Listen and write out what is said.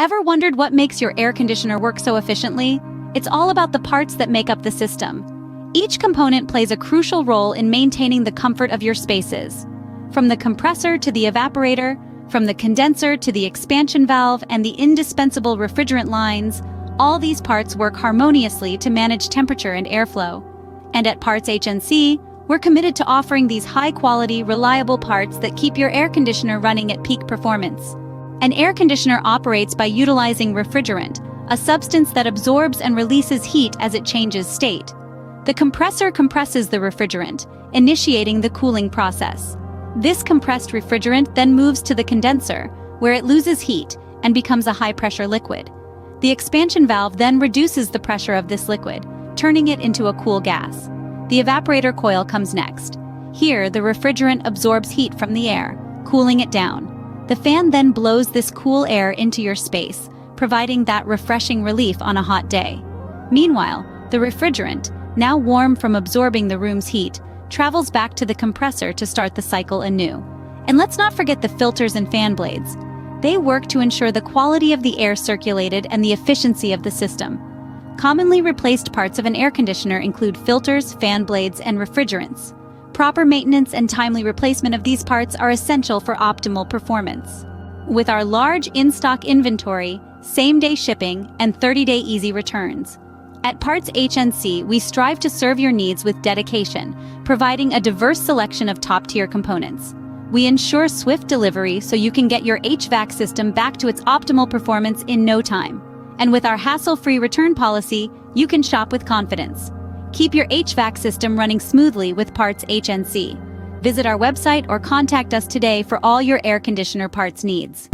Ever wondered what makes your air conditioner work so efficiently? It's all about the parts that make up the system. Each component plays a crucial role in maintaining the comfort of your spaces. From the compressor to the evaporator, from the condenser to the expansion valve and the indispensable refrigerant lines, all these parts work harmoniously to manage temperature and airflow. And at PartsHnC, we're committed to offering these high-quality, reliable parts that keep your air conditioner running at peak performance. An air conditioner operates by utilizing refrigerant, a substance that absorbs and releases heat as it changes state. The compressor compresses the refrigerant, initiating the cooling process. This compressed refrigerant then moves to the condenser, where it loses heat and becomes a high-pressure liquid. The expansion valve then reduces the pressure of this liquid, turning it into a cool gas. The evaporator coil comes next. Here, the refrigerant absorbs heat from the air, cooling it down. The fan then blows this cool air into your space, providing that refreshing relief on a hot day. Meanwhile, the refrigerant, now warm from absorbing the room's heat, travels back to the compressor to start the cycle anew. And let's not forget the filters and fan blades. They work to ensure the quality of the air circulated and the efficiency of the system. Commonly replaced parts of an air conditioner include filters, fan blades, and refrigerants. Proper maintenance and timely replacement of these parts are essential for optimal performance. With our large in-stock inventory, same-day shipping, and 30-day easy returns. At PartsHnC, we strive to serve your needs with dedication, providing a diverse selection of top-tier components. We ensure swift delivery so you can get your HVAC system back to its optimal performance in no time. And with our hassle-free return policy, you can shop with confidence. Keep your HVAC system running smoothly with PartsHnC. Visit our website or contact us today for all your air conditioner parts needs.